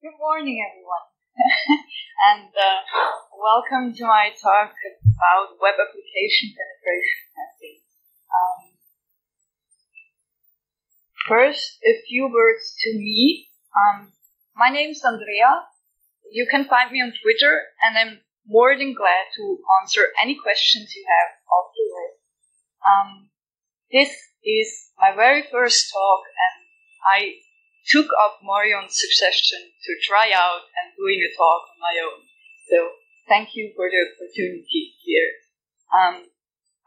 Good morning, everyone, and welcome to my talk about web application penetration testing. First, a few words to me. My name is Andrea. You can find me on Twitter, and I'm more than glad to answer any questions you have afterwards. This is my very first talk, and I took up Marion's suggestion to try out and doing a talk on my own. So thank you for the opportunity here.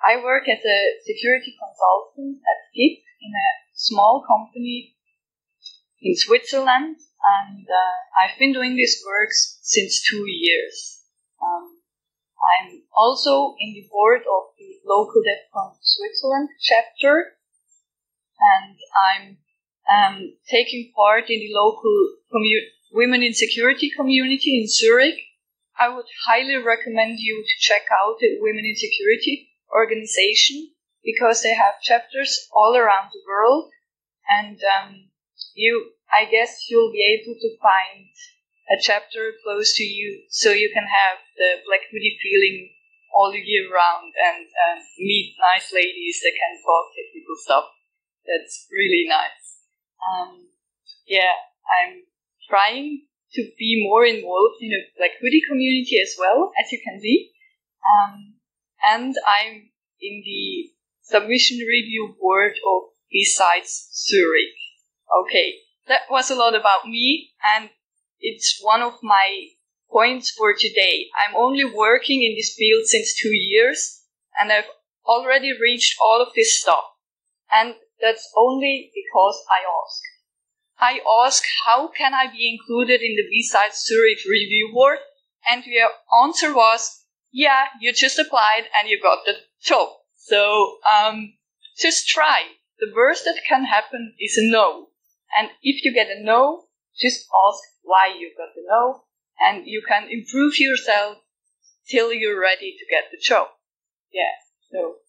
I work as a security consultant at SQL in a small company in Switzerland, and I've been doing this work since 2 years. I'm also in the board of the local DEFCON Switzerland chapter, and I'm taking part in the local Women in Security community in Zurich. I would highly recommend you to check out the Women in Security organization because they have chapters all around the world, and I guess you'll be able to find a chapter close to you so you can have the BlackHoodie feeling all year round and meet nice ladies that can talk technical stuff. That's really nice. I'm trying to be more involved in the BlackHoodie community as well, as you can see. And I'm in the submission review board of B-Sides Zurich. Okay, that was a lot about me, and it's one of my points for today. I'm only working in this field since 2 years, and I've already reached all of this stuff. And that's only because I asked, how can I be included in the B-Sides Zurich review board? And the answer was, yeah, you just applied and you got the job. So, just try. The worst that can happen is a no. And if you get a no, just ask why you got the no, and you can improve yourself till you're ready to get the job. Yeah, so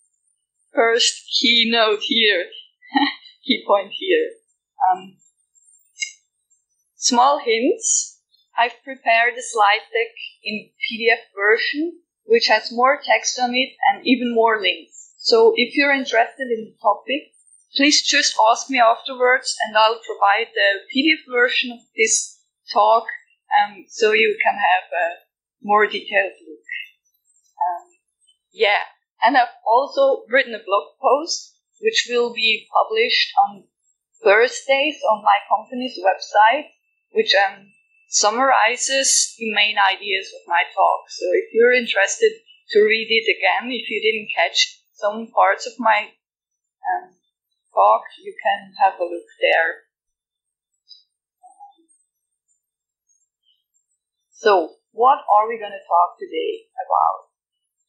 first key note here. Key point here. Small hints. I've prepared a slide deck in PDF version, which has more text on it and even more links. So if you're interested in the topic, please just ask me afterwards and I'll provide the PDF version of this talk so you can have a more detailed look. And I've also written a blog post which will be published on Thursdays on my company's website, which summarizes the main ideas of my talk. So if you're interested to read it again, if you didn't catch some parts of my talk, you can have a look there. So what are we going to talk today about?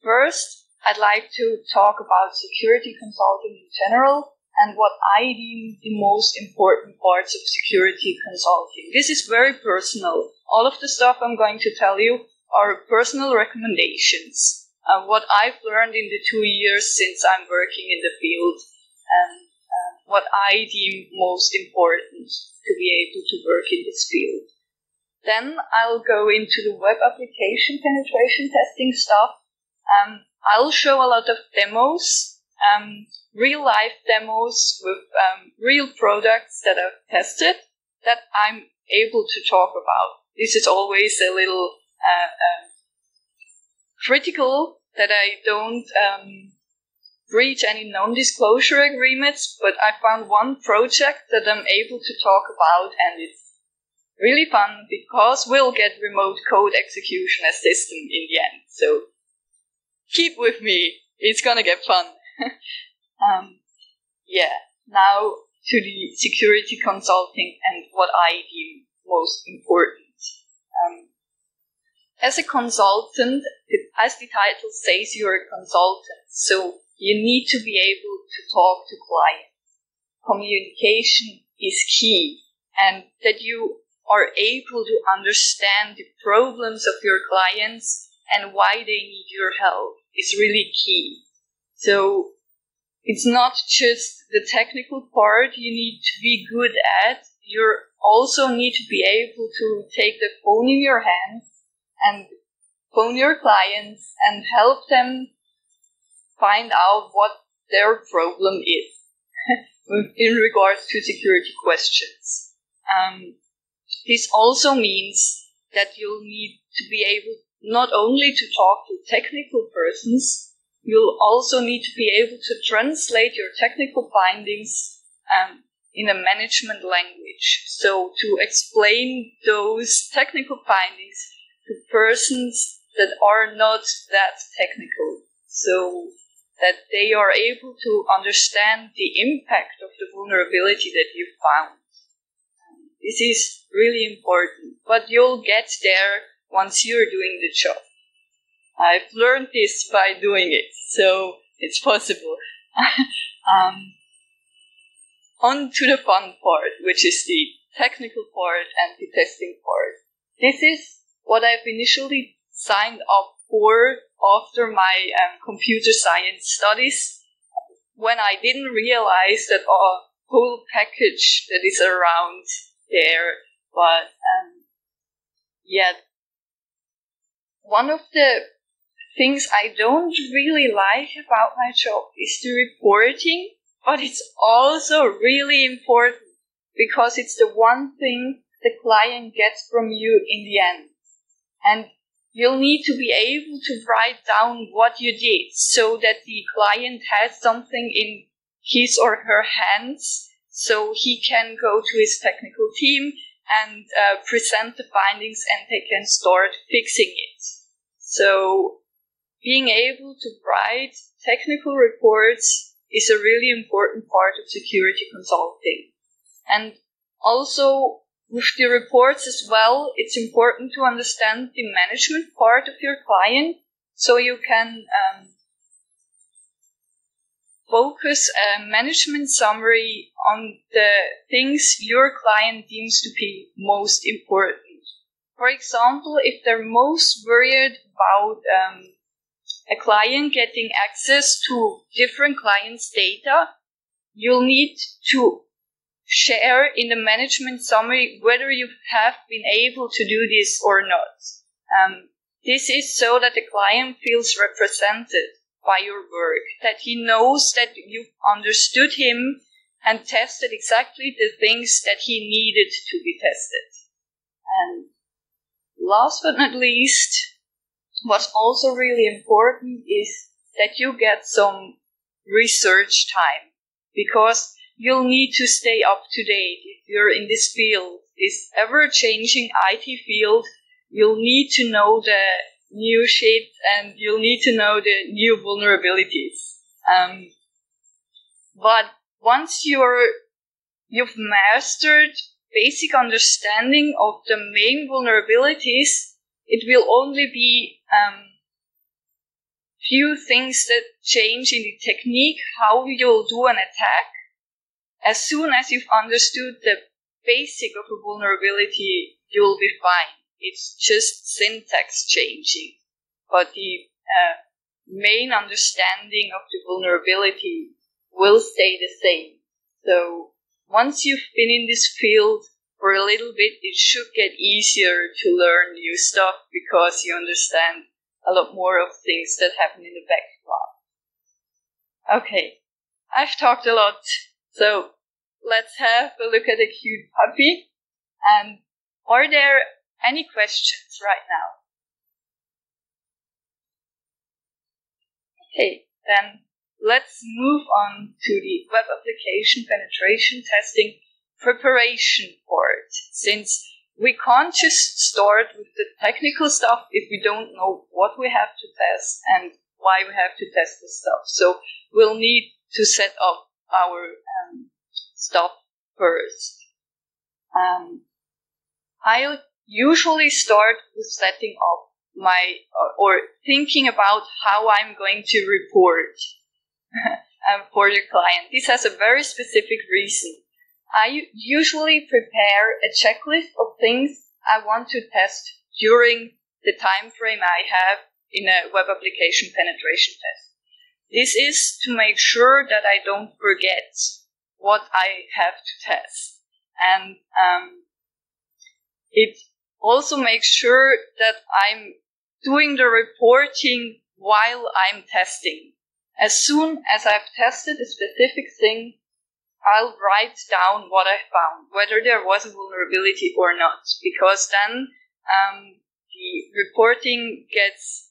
First, I'd like to talk about security consulting in general and what I deem the most important parts of security consulting. This is very personal. All of the stuff I'm going to tell you are personal recommendations. What I've learned in the 2 years since I'm working in the field and what I deem most important to be able to work in this field. Then I'll go into the web application penetration testing stuff. I'll show a lot of demos, real life demos with real products that I've tested that I'm able to talk about. This is always a little critical that I don't breach any non-disclosure agreements, but I found one project that I'm able to talk about, and it's really fun because we'll get remote code execution assistant in the end. So keep with me. It's gonna get fun. Now to the security consulting and what I deem most important. As a consultant, as the title says, you're a consultant, so you need to be able to talk to clients. Communication is key, and that you are able to understand the problems of your clients and why they need your help is really key. So it's not just the technical part you need to be good at, you also need to be able to take the phone in your hands and phone your clients and help them find out what their problem is in regards to security questions. This also means that you'll need to be able not only to talk to technical persons, you'll also need to be able to translate your technical findings in a management language. So to explain those technical findings to persons that are not that technical, so that they are able to understand the impact of the vulnerability that you found. This is really important, but you'll get there once you're doing the job. I've learned this by doing it, so it's possible. On to the fun part, which is the technical part and the testing part. This is what I've initially signed up for after my computer science studies, when I didn't realize that whole package that is around there. But one of the things I don't really like about my job is the reporting, but it's also really important because it's the one thing the client gets from you in the end. And you'll need to be able to write down what you did so that the client has something in his or her hands so he can go to his technical team and present the findings and they can start fixing it. So being able to write technical reports is a really important part of security consulting. And also with the reports as well, it's important to understand the management part of your client so you can focus a management summary on the things your client deems to be most important. For example, if they're most worried about a client getting access to different clients' data, you'll need to share in the management summary whether you have been able to do this or not. This is so that the client feels represented by your work, that he knows that you've understood him and tested exactly the things that he needed to be tested. And last but not least, what's also really important is that you get some research time, because you'll need to stay up to date. If you're in this field, this ever-changing IT field, you'll need to know the new shit and you'll need to know the new vulnerabilities. But once you've mastered basic understanding of the main vulnerabilities, it will only be few things that change in the technique, how you'll do an attack. As soon as you've understood the basic of a vulnerability, you'll be fine. It's just syntax changing. But the main understanding of the vulnerability will stay the same. So once you've been in this field for a little bit, it should get easier to learn new stuff because you understand a lot more of things that happen in the background. Okay, I've talked a lot. So let's have a look at a cute puppy. And are there any questions right now? Okay, then let's move on to the web application penetration testing preparation part, since we can't just start with the technical stuff if we don't know what we have to test and why we have to test the stuff. So we'll need to set up our stuff first. I'll usually start with setting up my, or thinking about how I'm going to report for the client. This has a very specific reason. I usually prepare a checklist of things I want to test during the time frame I have in a web application penetration test. This is to make sure that I don't forget what I have to test. and it also makes sure that I'm doing the reporting while I'm testing. As soon as I've tested a specific thing, I'll write down what I found, whether there was a vulnerability or not, because then the reporting gets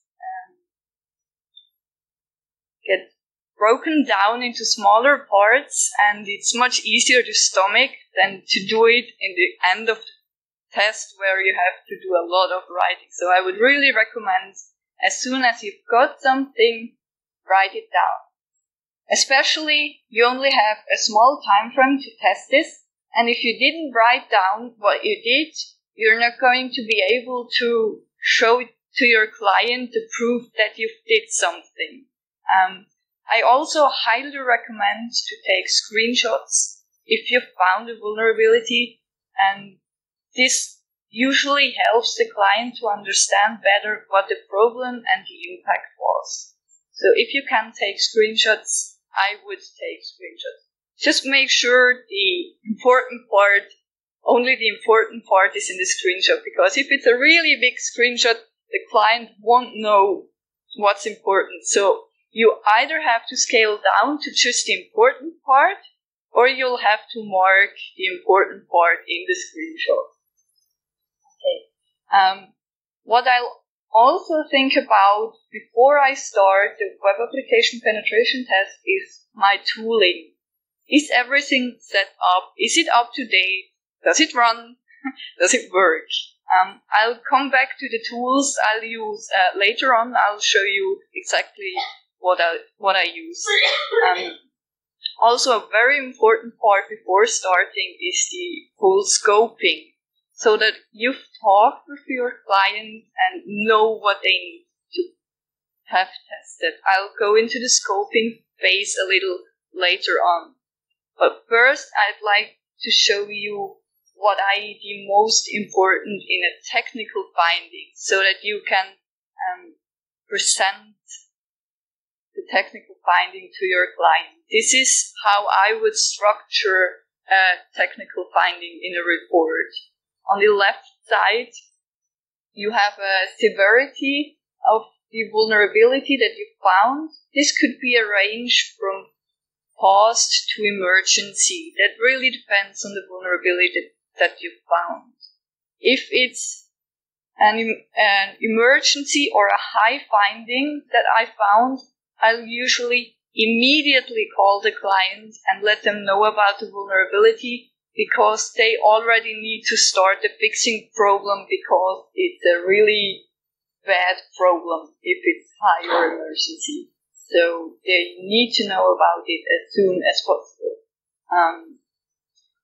broken down into smaller parts, and it's much easier to stomach than to do it in the end of the test where you have to do a lot of writing. So I would really recommend, as soon as you've got something, write it down. Especially, you only have a small time frame to test this, and if you didn't write down what you did, you're not going to be able to show it to your client to prove that you did something. I also highly recommend to take screenshots if you found a vulnerability, and this usually helps the client to understand better what the problem and the impact was. So if you can take screenshots, I would take screenshots. Just make sure only the important part is in the screenshot, because if it's a really big screenshot, the client won't know what's important. So you either have to scale down to just the important part, or you'll have to mark the important part in the screenshot. Okay. What I'll also think about before I start the web application penetration test is my tooling. Is everything set up? Is it up to date? Does it run? Does it work? I'll come back to the tools I'll use later on. I'll show you exactly what I use. Also, a very important part before starting is the full scoping, so that you've talked with your client and know what they need to have tested. I'll go into the scoping phase a little later on. But first, I'd like to show you what I deem most important in a technical finding, so that you can present the technical finding to your client. This is how I would structure a technical finding in a report. On the left side, you have a severity of the vulnerability that you found. This could be a range from past to emergency. That really depends on the vulnerability that you found. If it's an emergency or a high finding that I found, I'll usually immediately call the client and let them know about the vulnerability, because they already need to start the fixing problem, because it's a really bad problem if it's high or emergency. So they need to know about it as soon as possible.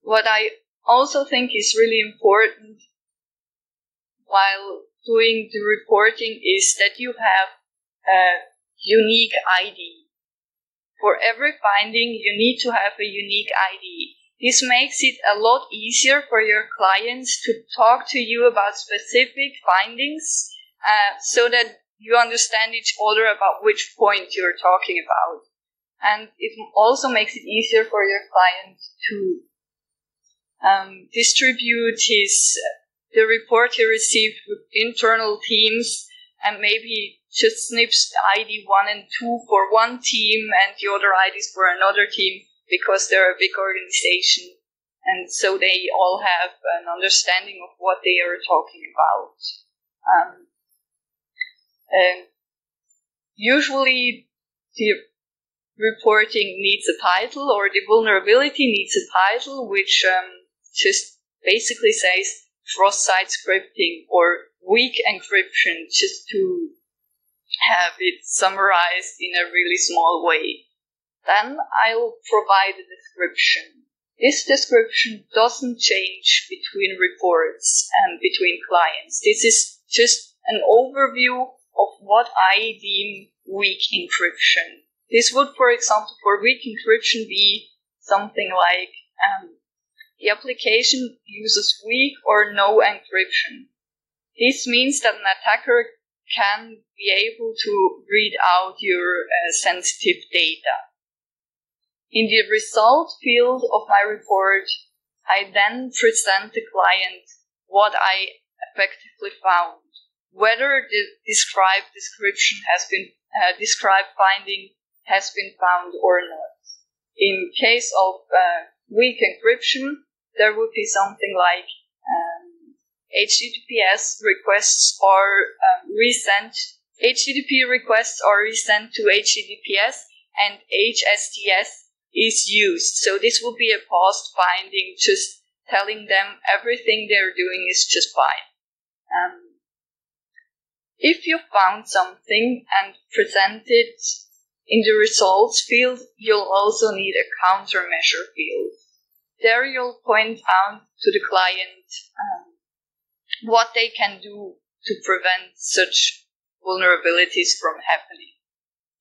What I also think is really important while doing the reporting is that you have a unique ID. For every finding, you need to have a unique ID. This makes it a lot easier for your clients to talk to you about specific findings, so that you understand each other about which point you're talking about. And it also makes it easier for your client to distribute the report he received with internal teams, and maybe just snips ID 1 and 2 for one team and the other IDs for another team, because they're a big organization, and so they all have an understanding of what they are talking about. And usually the reporting needs a title, or the vulnerability needs a title, which just basically says Crosssite scripting or weak encryption, just to have it summarized in a really small way. Then I'll provide a description. This description doesn't change between reports and between clients. This is just an overview of what I deem weak encryption. This would, for example, for weak encryption be something like the application uses weak or no encryption. This means that an attacker can be able to read out your sensitive data. In the result field of my report, I then present the client what I effectively found, whether the described finding has been found or not. In case of weak encryption, there would be something like HTTP requests are resent to HTTPS, and HSTS is used. So this will be a paused finding, just telling them everything they're doing is just fine. If you found something and present it in the results field, you'll also need a countermeasure field. There you'll point out to the client what they can do to prevent such vulnerabilities from happening.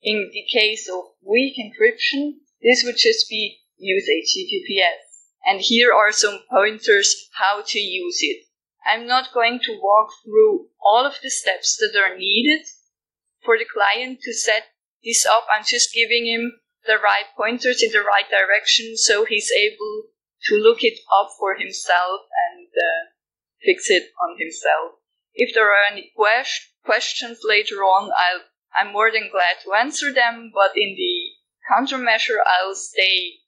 In the case of weak encryption, this would just be use HTTPS. And here are some pointers how to use it. I'm not going to walk through all of the steps that are needed for the client to set this up. I'm just giving him the right pointers in the right direction so he's able to look it up for himself and fix it on himself. If there are any questions later on, I'm more than glad to answer them, but in the countermeasure, I'll stay.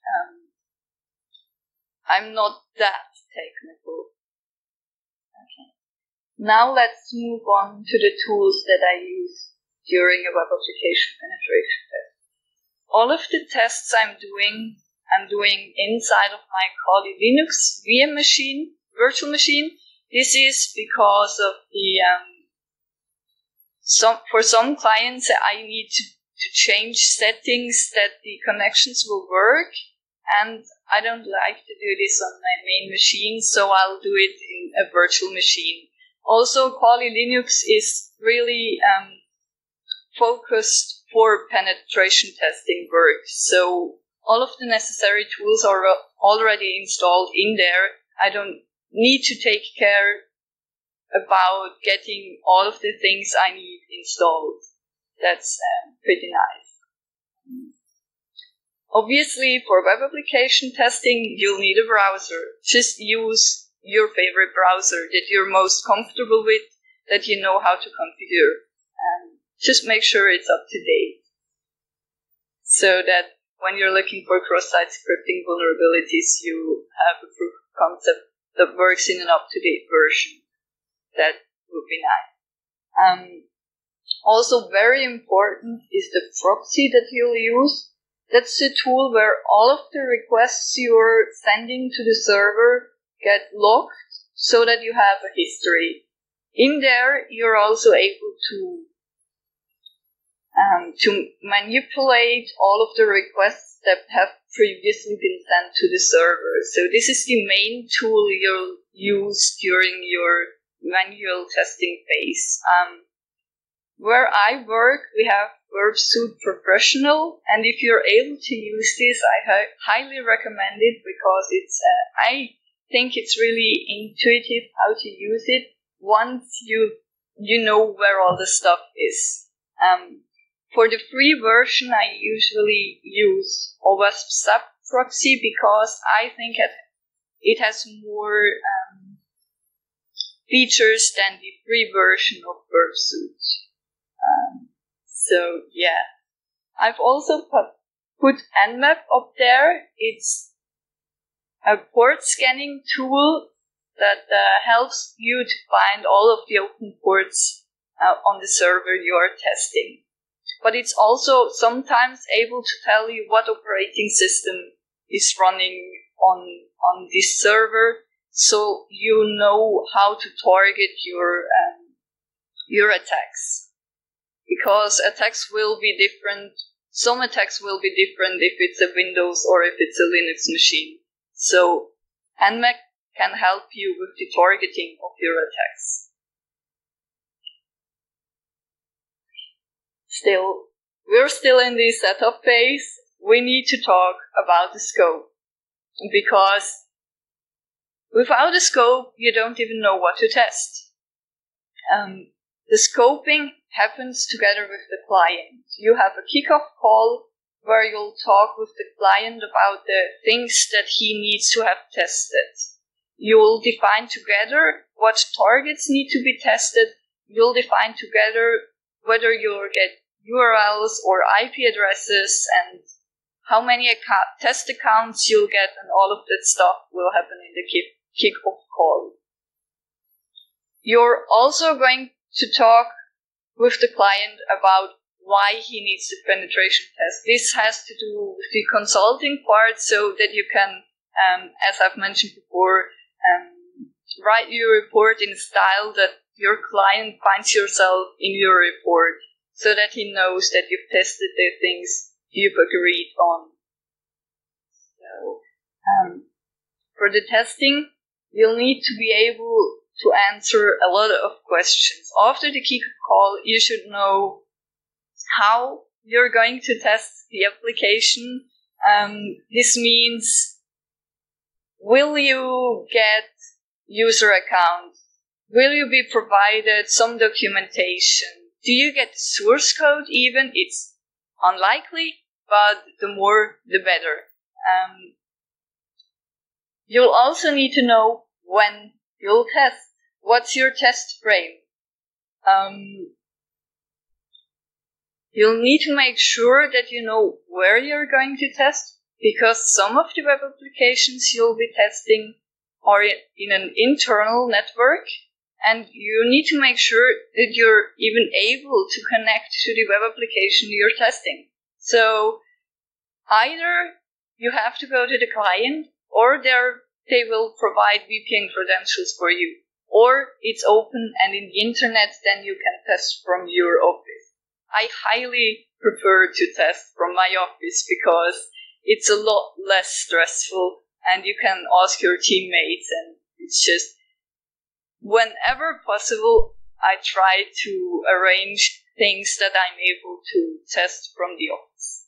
I'm not that technical. Okay. Now let's move on to the tools that I use during a web application penetration test. All of the tests I'm doing inside of my Kali Linux VM machine, virtual machine. This is because of the for some clients I need to change settings that the connections will work, and I don't like to do this on my main machine, so I'll do it in a virtual machine. Also, Kali Linux is really focused for penetration testing work, so all of the necessary tools are already installed in there. I don't need to take care about getting all of the things I need installed. That's pretty nice. Obviously, for web application testing, you'll need a browser. Just use your favorite browser that you're most comfortable with, that you know how to configure. And just make sure it's up to date, so that when you're looking for cross-site scripting vulnerabilities, you have a proof of concept that works in an up-to-date version. That would be nice. Also very important is the proxy that you'll use. That's the tool where all of the requests you're sending to the server get logged so that you have a history. In there, you're also able to manipulate all of the requests that have previously been sent to the server. So this is the main tool you'll use during your manual testing phase. Where I work, we have Verbsuit Professional, and if you're able to use this, I highly recommend it because it's. I think it's really intuitive how to use it once you know where all the stuff is. For the free version, I usually use OWASP sub proxy because I think it has more features than the free version of Verbsuit. So yeah, I've also put Nmap up there. It's a port scanning tool that helps you to find all of the open ports on the server you are testing. But it's also sometimes able to tell you what operating system is running on this server, so you know how to target your attacks. Because attacks will be different. Some attacks will be different if it's a Windows or if it's a Linux machine. So Nmap can help you with the targeting of your attacks. We're still in the setup phase. We need to talk about the scope. Because without a scope, you don't even know what to test. The scoping happens together with the client. You have a kickoff call where you'll talk with the client about the things that he needs to have tested. You'll define together what targets need to be tested. You'll define together whether you'll get URLs or IP addresses and how many test accounts you'll get, and all of that stuff will happen in the kickoff call. You're also going to talk with the client about why he needs the penetration test. This has to do with the consulting part, so that you can, as I've mentioned before, write your report in a style that your client finds yourself in your report, so that he knows that you've tested the things you've agreed on. So, for the testing, you'll need to be able to answer a lot of questions. After the kickoff call, you should know how you're going to test the application. This means, will you get user accounts? Will you be provided some documentation? Do you get the source code even? It's unlikely, but the more, the better. You'll also need to know when you'll test. What's your test frame? You'll need to make sure that you know where you're going to test, because some of the web applications you'll be testing are in an internal network, and you need to make sure that you're even able to connect to the web application you're testing. So either you have to go to the client, or they will provide VPN credentials for you, or it's open and in the internet, then you can test from your office. I highly prefer to test from my office because it's a lot less stressful, and you can ask your teammates, and it's just, whenever possible, I try to arrange things that I'm able to test from the office.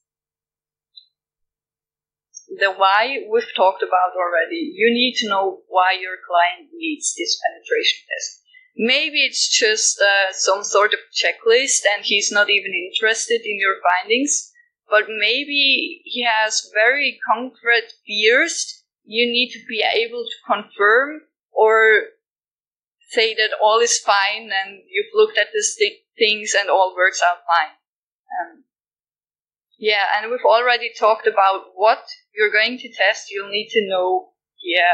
The why we've talked about already. You need to know why your client needs this penetration test. Maybe it's just some sort of checklist and he's not even interested in your findings, but maybe he has very concrete fears you need to be able to confirm or say that all is fine and you've looked at these things and all works out fine. And we've already talked about what you're going to test. You'll need to know,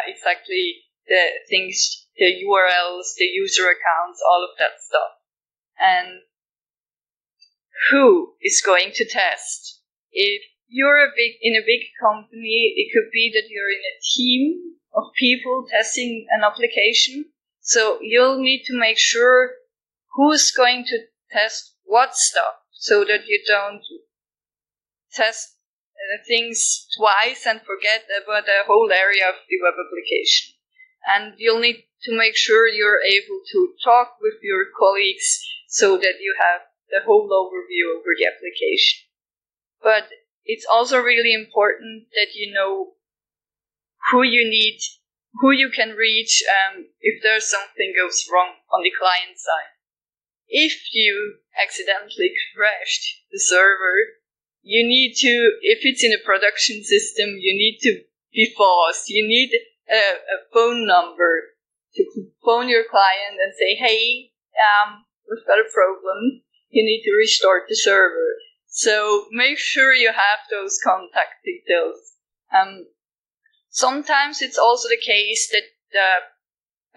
exactly the things, the URLs, the user accounts, all of that stuff. And who is going to test? If you're in a big company, it could be that you're in a team of people testing an application. So you'll need to make sure who's going to test what stuff, so that you don't test things twice and forget about the whole area of the web application. And you'll need to make sure you're able to talk with your colleagues so that you have the whole overview over the application. But it's also really important that you know who you can reach if there's something goes wrong on the client side. If you accidentally crashed the server, you need to, if it's in a production system, you need to be fast. You need a phone number to phone your client and say, hey, we've got a problem. You need to restart the server. So make sure you have those contact details. Sometimes it's also the case that the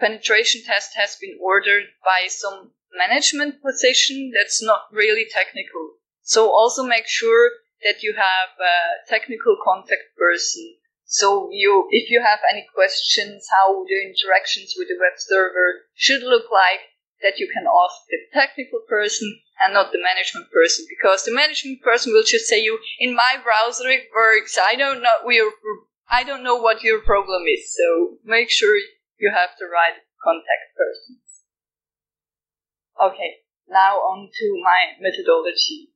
penetration test has been ordered by some management position that's not really technical. So also make sure that you have a technical contact person. So if you have any questions how the interactions with the web server should look like, that you can ask the technical person and not the management person, because the management person will just say in my browser it works. I don't know what your problem is. So make sure you have the right contact person. Okay, now on to my methodology.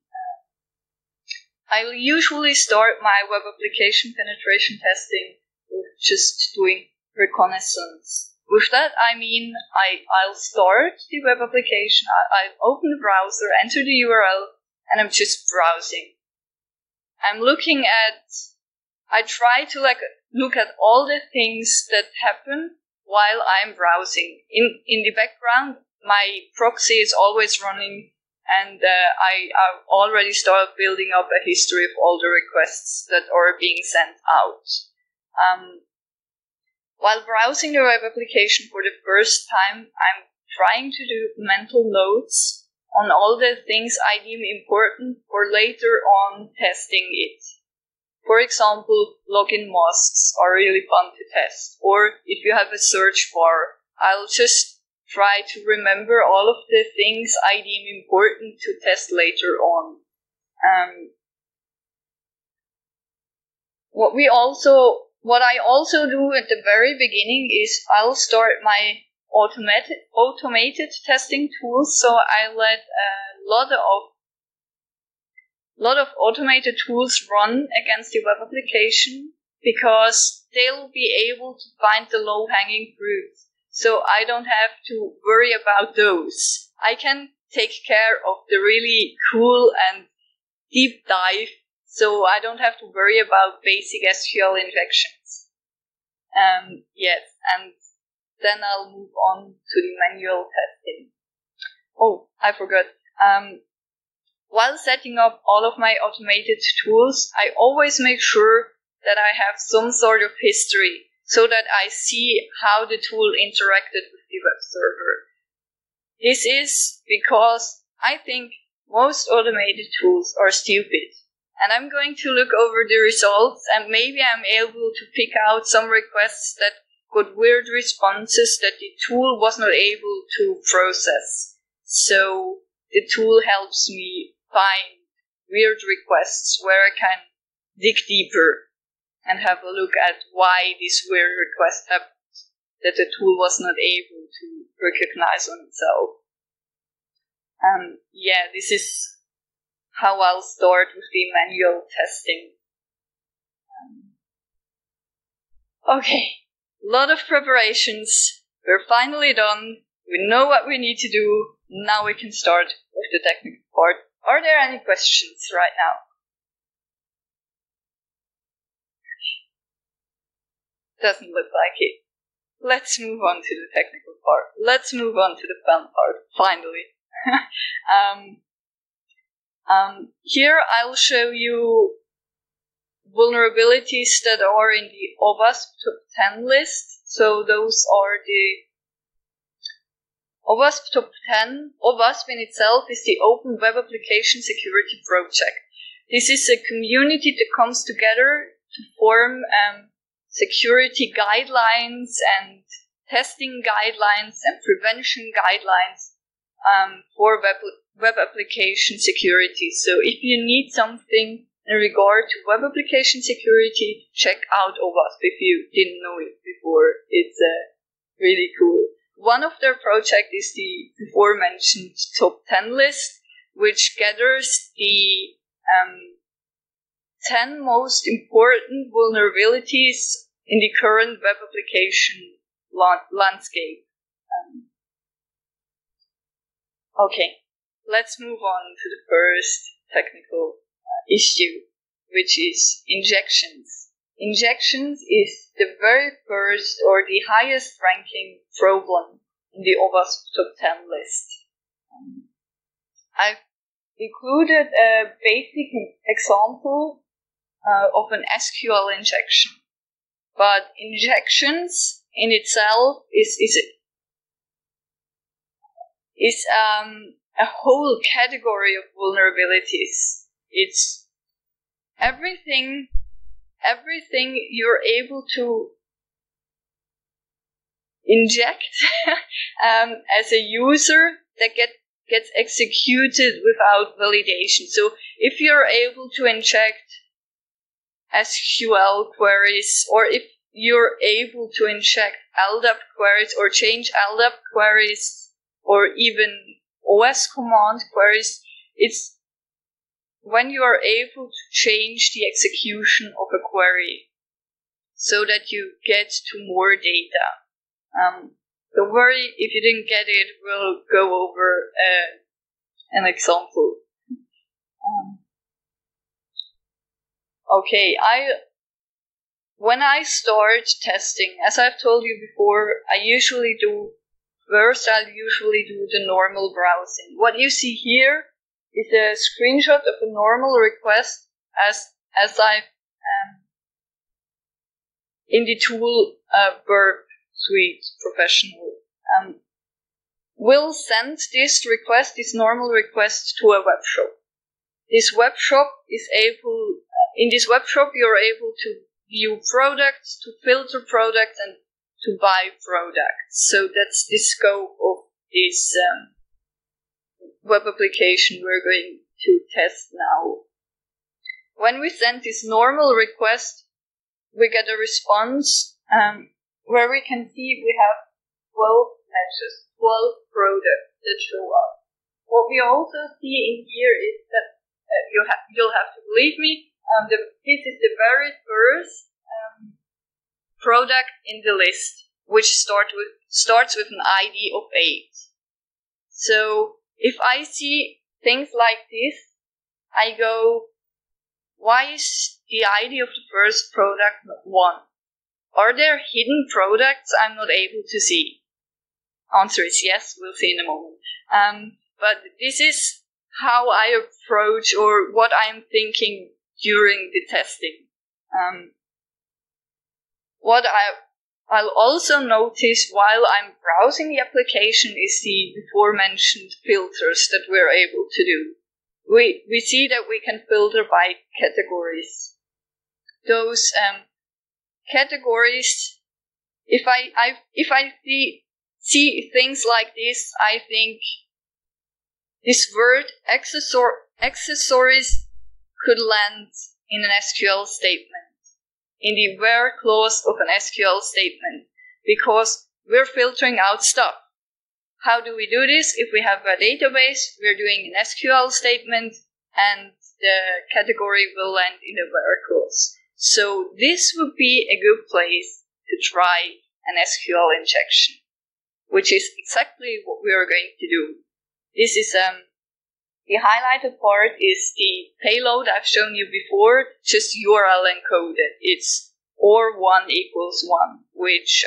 I usually start my web application penetration testing with just doing reconnaissance. With that, I mean I'll start the web application, I'll open the browser, enter the URL, and I'm just browsing. I try to look at all the things that happen while I'm browsing. In the background, my proxy is always running, and I've already started building up a history of all the requests that are being sent out. While browsing the web application for the first time, I'm trying to do mental notes on all the things I deem important for later on testing it. For example, login masks are really fun to test. Or if you have a search bar, I'll just try to remember all of the things I deem important to test later on. What I also do at the very beginning is I'll start my automated testing tools. So I let a lot of automated tools run against the web application because they'll be able to find the low-hanging fruit. So I don't have to worry about those. I can take care of the really cool and deep dive, so I don't have to worry about basic SQL injections. Yes, and then I'll move on to the manual testing. Oh, I forgot. While setting up all of my automated tools, I always make sure that I have some sort of history so that I see how the tool interacted with the web server. This is because I think most automated tools are stupid. And I'm going to look over the results, and maybe I'm able to pick out some requests that got weird responses that the tool was not able to process. So the tool helps me find weird requests where I can dig deeper and have a look at why this weird request happened that the tool was not able to recognize on itself. Yeah, this is how I'll start with the manual testing. Okay, a lot of preparations. We're finally done. We know what we need to do. Now we can start with the technical part. Are there any questions right now? Doesn't look like it. Let's move on to the technical part. Let's move on to the fun part, finally. Here I'll show you vulnerabilities that are in the OWASP top 10 list. So those are the OWASP top 10. OWASP in itself is the Open Web Application Security Project. This is a community that comes together to form security guidelines and testing guidelines and prevention guidelines for web application security. So if you need something in regard to web application security, check out OWASP if you didn't know it before. It's really cool. One of their projects is the before mentioned top 10 list, which gathers the 10 most important vulnerabilities in the current web application landscape. Okay, let's move on to the first technical issue, which is injections. Injections is the very first or the highest ranking problem in the OWASP top 10 list. I've included a basic example of an SQL injection. But injections in itself is a whole category of vulnerabilities. It's everything you're able to inject as a user that gets executed without validation. So if you're able to inject SQL queries, or if you're able to inject LDAP queries or change LDAP queries, or even OS command queries, it's when you are able to change the execution of a query so that you get to more data. Don't worry, if you didn't get it, we'll go over an example. Okay, when I start testing, as I've told you before, I'll usually do the normal browsing. What you see here is a screenshot of a normal request as I've in the tool Verb Suite Professional. We'll send this normal request to a web shop. This web shop in this web shop you're able to view products, to filter products, and to buy products. So that's the scope of this web application we're going to test now. When we send this normal request, we get a response where we can see we have 12 matches, 12 products that show up. What we also see in here is that you'll have to believe me, this is the very first product in the list, which starts with an ID of 8. So if I see things like this, I go, why is the ID of the first product not 1? Are there hidden products I'm not able to see? Answer is yes, we'll see in a moment. But this is how I approach or what I'm thinking during the testing. What I'll also notice while I'm browsing the application is the before mentioned filters that we're able to do. We see that we can filter by categories. Those categories, if I see things like this, I think this word accessories could land in an SQL statement, in the where clause of an SQL statement, because we're filtering out stuff. How do we do this? If we have a database, we're doing an SQL statement, and the category will land in a where clause. So this would be a good place to try an SQL injection, which is exactly what we are going to do. This is the highlighted part is the payload I've shown you before, just URL encoded. It's or1 equals 1, which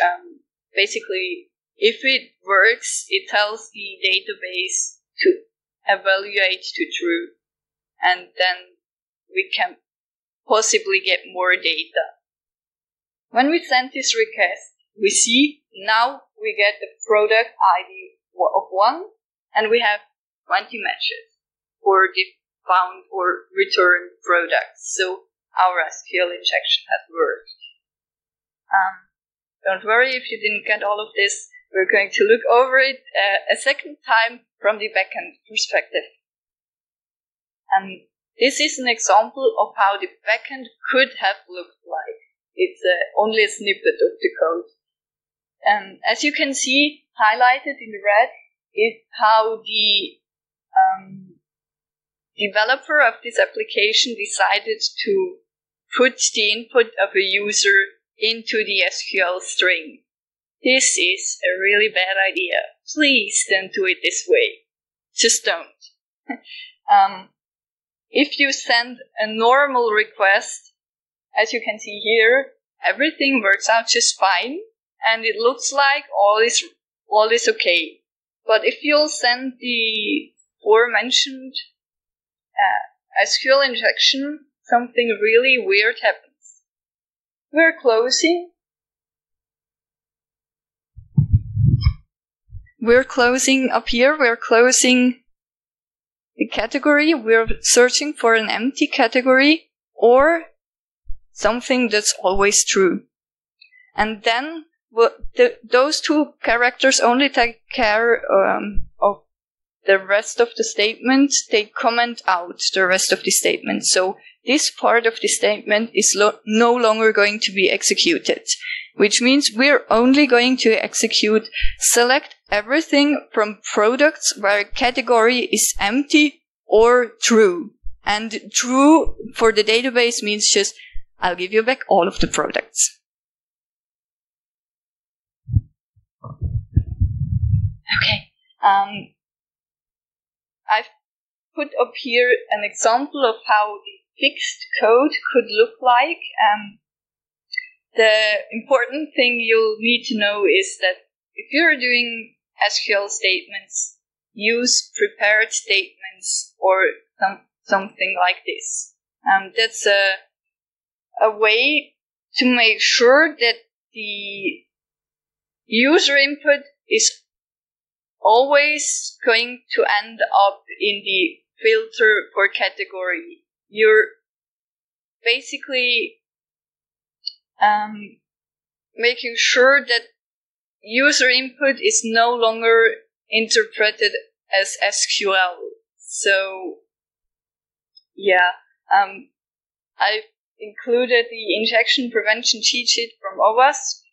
basically, if it works, it tells the database to evaluate to true, and then we can possibly get more data. When we send this request, we see now we get the product ID of 1, and we have 20 matches for the found or returned products. So our SQL injection has worked. Don't worry if you didn't get all of this. We're going to look over it a second time from the backend perspective. And this is an example of how the backend could have looked like. It's only a snippet of the code. And as you can see, highlighted in red is how the developer of this application decided to put the input of a user into the SQL string. This is a really bad idea. Please don't do it this way. Just don't. If you send a normal request, as you can see here, everything works out just fine, and it looks like all is okay. But if you'll send the aforementioned SQL injection, something really weird happens. We're closing up here, we're closing the category, we're searching for an empty category or something that's always true. And then those two characters only take care of the rest of the statement. They comment out the rest of the statement. So this part of the statement is no longer going to be executed, which means we're only going to execute select everything from products where category is empty or true. And true for the database means just, I'll give you back all of the products. Okay. I've put up here an example of how the fixed code could look like. The important thing you'll need to know is that if you're doing SQL statements, use prepared statements or something like this. That's a way to make sure that the user input is always going to end up in the filter for category. You're basically making sure that user input is no longer interpreted as SQL. So, yeah, I've included the injection prevention cheat sheet from OWASP.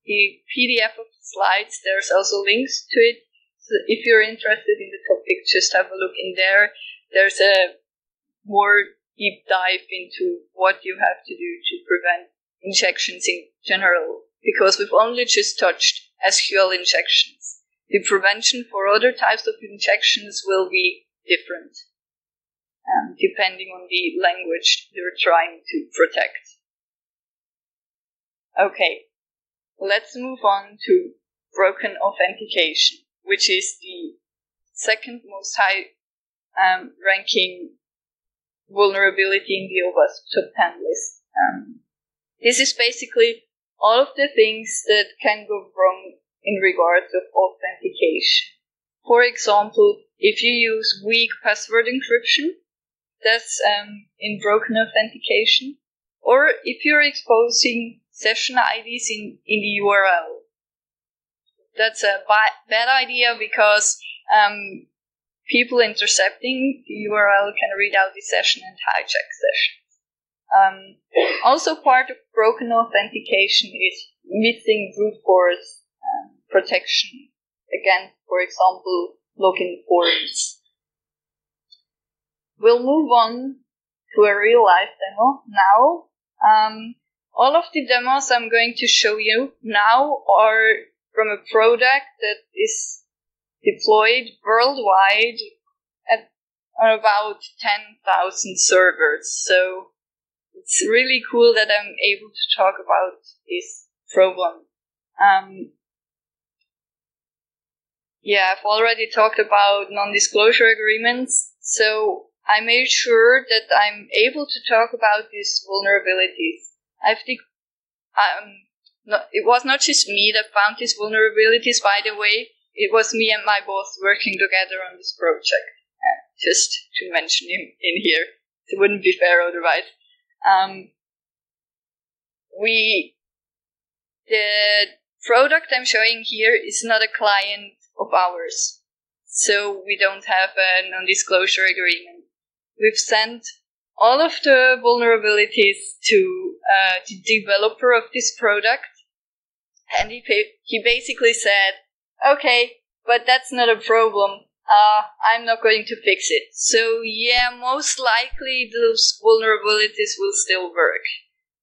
The PDF of the slides, there's also links to it. So if you're interested in the topic, just have a look in there. There's a more deep dive into what you have to do to prevent injections in general, because we've only just touched SQL injections. The prevention for other types of injections will be different, depending on the language you're trying to protect. Okay, let's move on to broken authentication, which is the second most high ranking vulnerability in the OWASP top 10 list. This is basically all of the things that can go wrong in regards of authentication. For example, if you use weak password encryption, that's in broken authentication. Or if you're exposing session IDs in the URL. That's a bad idea because people intercepting the URL can read out the session and hijack sessions. Also part of broken authentication is missing brute force protection against, for example, login forms. We'll move on to a real life demo now. All of the demos I'm going to show you now are from a product that is deployed worldwide at about 10,000 servers. So it's really cool that I'm able to talk about this problem. I've already talked about non-disclosure agreements, so I made sure that I'm able to talk about these vulnerabilities. It was not just me that found these vulnerabilities, by the way. It was me and my boss working together on this project. Just to mention him in here. It wouldn't be fair otherwise. The product I'm showing here is not a client of ours. So we don't have a non-disclosure agreement. We've sent all of the vulnerabilities to the developer of this product, and he basically said, okay, but that's not a problem. I'm not going to fix it. So yeah, most likely those vulnerabilities will still work.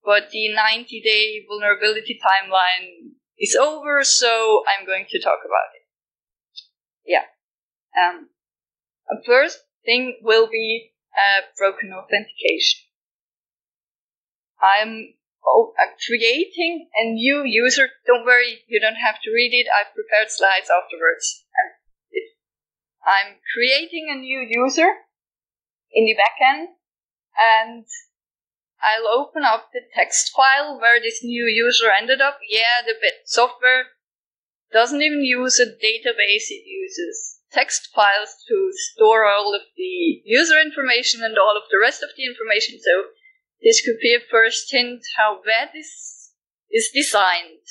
But the 90-day vulnerability timeline is over, so I'm going to talk about it. A first thing will be broken authentication. I'm creating a new user. Don't worry, you don't have to read it. I've prepared slides afterwards. I'm creating a new user in the backend, and I'll open up the text file where this new user ended up. Yeah, the software doesn't even use a database. It uses text files to store all of the user information and all of the rest of the information. So this could be a first hint how bad this is designed.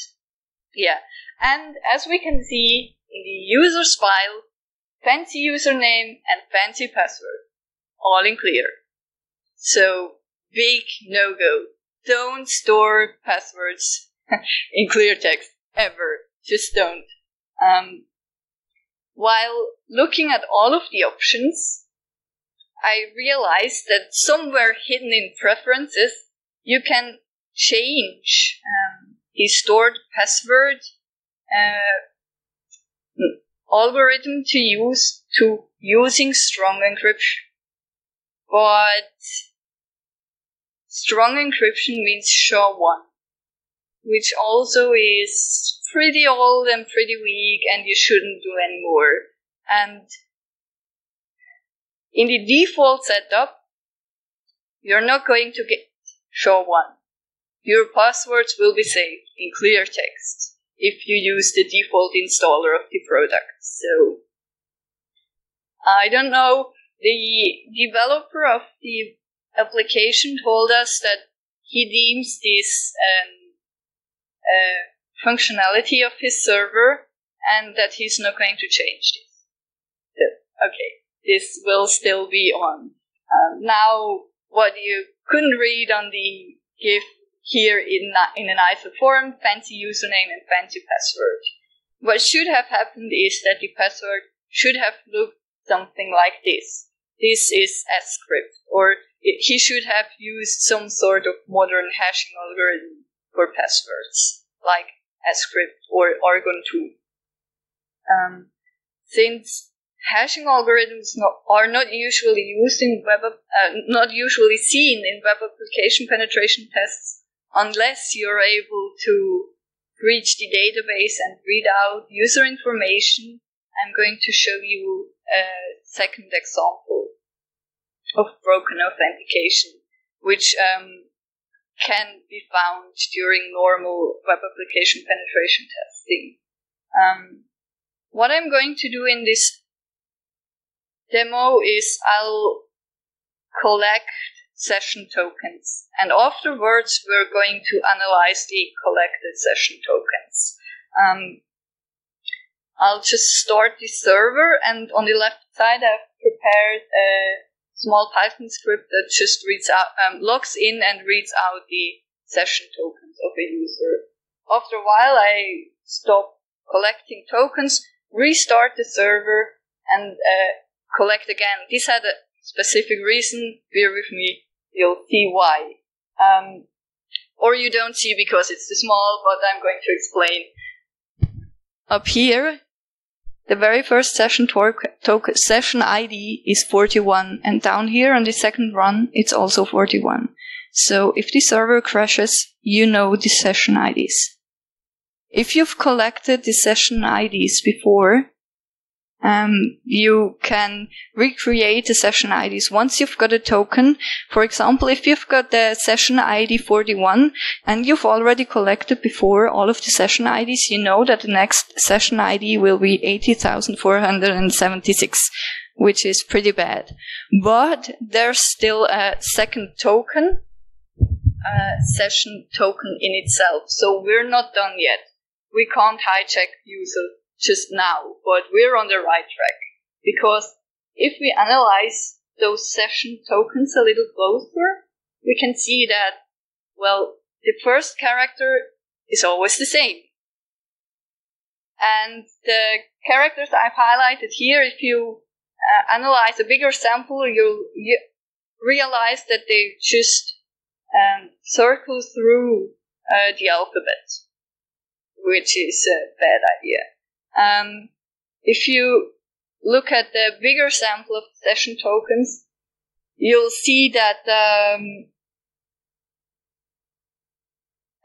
Yeah, and as we can see in the users file, fancy username and fancy password, all in clear. So big no-go. Don't store passwords in clear text ever. Just don't. While looking at all of the options, I realized that somewhere hidden in preferences, you can change the stored password algorithm to using strong encryption. But strong encryption means SHA-1, which also is pretty old and pretty weak, and you shouldn't do anymore. And in the default setup, you're not going to get SHA-1. Your passwords will be saved in clear text if you use the default installer of the product. So, I don't know, the developer of the application told us that he deems this functionality of his server and that he's not going to change this. So, okay, this will still be on. Now, what you couldn't read on the GIF here in a nicer form, fancy username and fancy password. What should have happened is that the password should have looked something like this. This is script, or he should have used some sort of modern hashing algorithm for passwords, like script or Argon 2. Since hashing algorithms are not usually used in not usually seen in web application penetration tests, unless you're able to reach the database and read out user information, I'm going to show you a second example of broken authentication, which can be found during normal web application penetration testing. What I'm going to do in this demo is I'll collect session tokens, and afterwards we're going to analyze the collected session tokens. I'll just start the server, and on the left side I've prepared a small Python script that just reads out, logs in and reads out the session tokens of a user. After a while I stop collecting tokens, restart the server, and collect again. This had a specific reason. Bear with me, you'll see why. Or you don't see because it's too small, but I'm going to explain. Up here, the very first session session ID is 41, and down here on the second run, it's also 41. So if the server crashes, you know the session IDs. If you've collected the session IDs before, you can recreate the session IDs once you've got a token. For example, if you've got the session ID 41 and you've already collected before all of the session IDs, you know that the next session ID will be 80,476, which is pretty bad. But there's still a second token, session token in itself. So we're not done yet. We can't hijack user just now, but we're on the right track. Because if we analyze those session tokens a little closer, we can see that, well, the first character is always the same. And the characters I've highlighted here, if you analyze a bigger sample, you'll realize that they just circle through the alphabet, which is a bad idea. If you look at the bigger sample of session tokens, you'll see that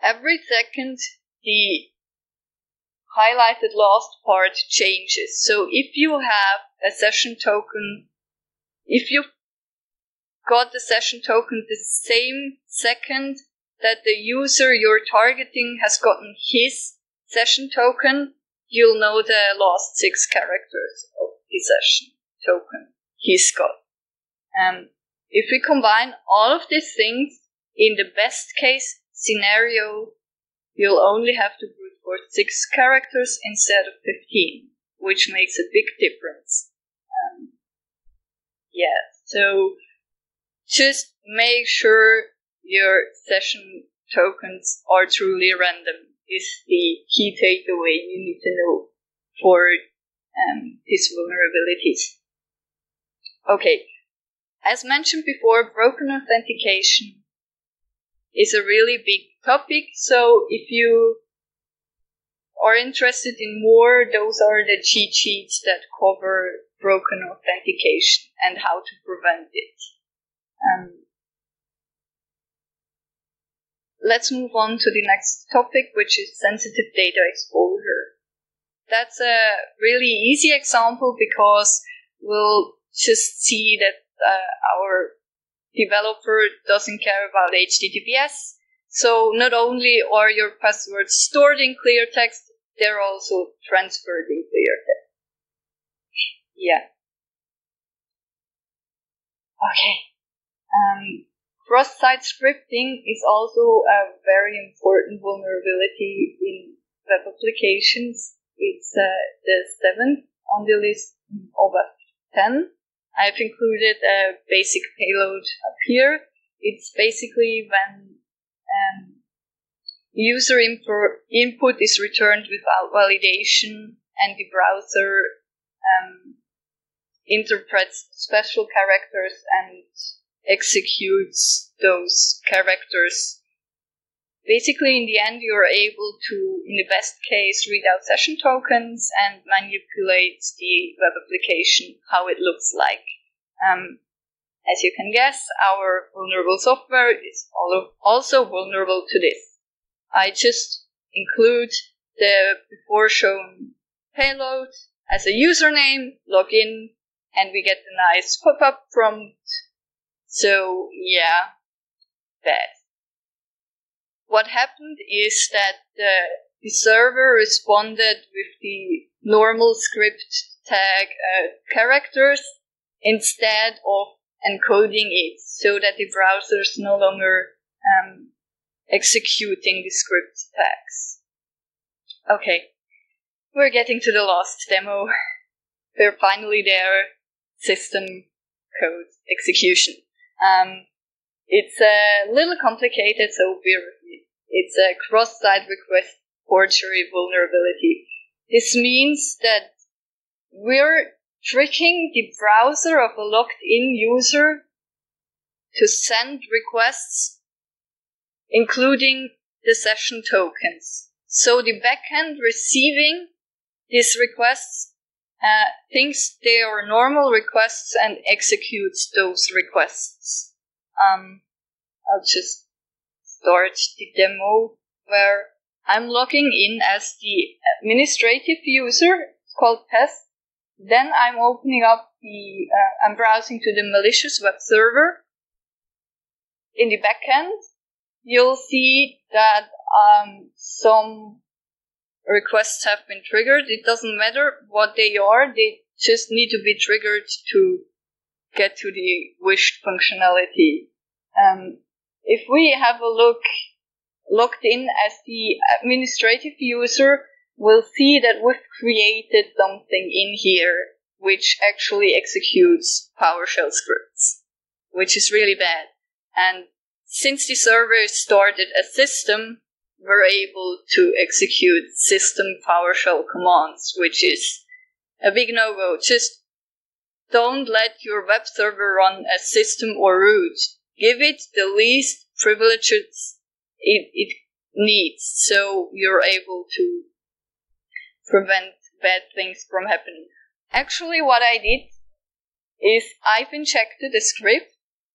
every second the highlighted last part changes. So if you have a session token, if you got the session token the same second that the user you're targeting has gotten his session token, you'll know the last 6 characters of the session token he's got. If we combine all of these things, in the best case scenario, you'll only have to brute force 6 characters instead of 15, which makes a big difference. So just make sure your session tokens are truly random is the key takeaway you need to know for these vulnerabilities. Okay, as mentioned before, broken authentication is a really big topic, so if you are interested in more, those are the cheat sheets that cover broken authentication and how to prevent it. let's move on to the next topic, which is sensitive data exposure. That's a really easy example because we'll just see that our developer doesn't care about HTTPS. So not only are your passwords stored in clear text, they're also transferred in clear text. Yeah. Okay. Crosssite scripting is also a very important vulnerability in web applications. It's the 7th on the list of 10. I've included a basic payload up here. It's basically when user input is returned without validation and the browser interprets special characters and executes those characters. Basically, in the end, you're able to, in the best case, read out session tokens and manipulate the web application, how it looks like. As you can guess, our vulnerable software is also vulnerable to this. I just include the before shown payload as a username, log in, and we get a nice pop-up prompt. So, yeah, bad. What happened is that the server responded with the normal script tag characters instead of encoding it, so that the browser is no longer executing the script tags. Okay, we're getting to the last demo. We're finally there. System code execution. It's a little complicated, so bear with me. It's a cross-site request forgery vulnerability. This means that we're tricking the browser of a logged-in user to send requests, including the session tokens. So the backend receiving these requests thinks they are normal requests and executes those requests. I'll just start the demo where I'm logging in as the administrative user. It's called test. Then I'm opening up I'm browsing to the malicious web server. In the backend, you'll see that some requests have been triggered. It doesn't matter what they are, they just need to be triggered to get to the wished functionality. If we have a look logged in as the administrative user, we'll see that we've created something in here which actually executes PowerShell scripts, which is really bad. And since the server started a system, we're able to execute system PowerShell commands, which is a big no-go. Just don't let your web server run a system or root. Give it the least privileges it needs, so you're able to prevent bad things from happening. Actually, what I did is I've injected a script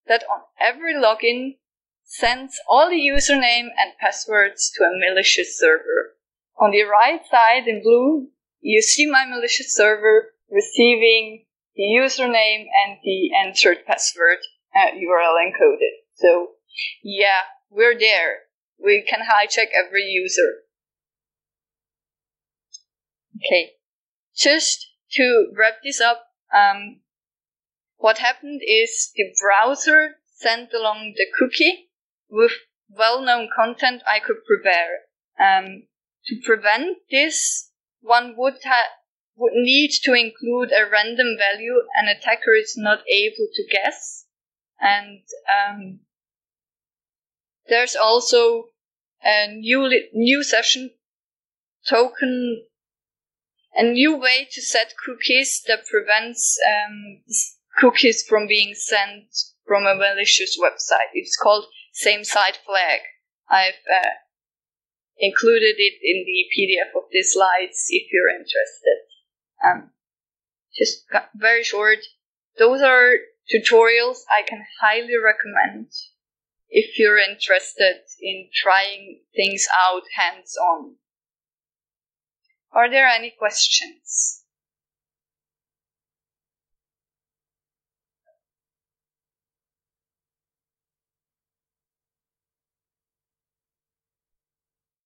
that on every login sends all the username and passwords to a malicious server. On the right side in blue, you see my malicious server receiving the username and the entered password URL encoded. So, yeah, we're there. We can hijack every user. Okay, just to wrap this up, what happened is the browser sent along the cookie with well-known content I could prepare. To prevent this, one would need to include a random value an attacker is not able to guess. And there's also a new session token, a new way to set cookies that prevents cookies from being sent from a malicious website. It's called same site flag. I've included it in the PDF of the slides if you're interested. Just very short. Those are tutorials I can highly recommend if you're interested in trying things out hands-on. Are there any questions?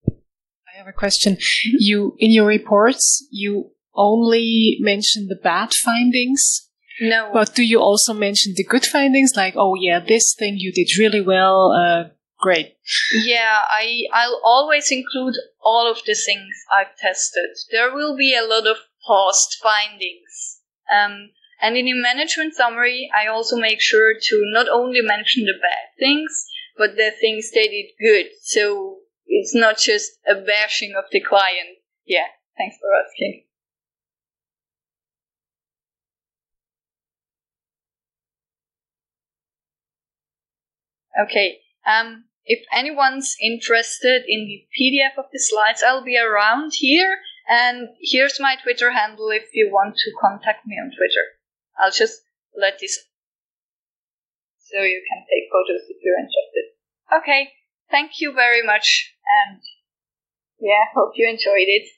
I have a question. In your reports, you only mention the bad findings. No. But do you also mention the good findings? Like, oh yeah, this thing you did really well. Great. Yeah, I'll always include all of the things I've tested. There will be a lot of paused findings. And in the management summary, I also make sure to not only mention the bad things, but the things they did good. So it's not just a bashing of the client. Yeah, thanks for asking. Okay. If anyone's interested in the PDF of the slides, I'll be around here. And here's my Twitter handle if you want to contact me on Twitter. I'll just let this so you can take photos if you're interested. Okay. Thank you very much. And yeah, hope you enjoyed it.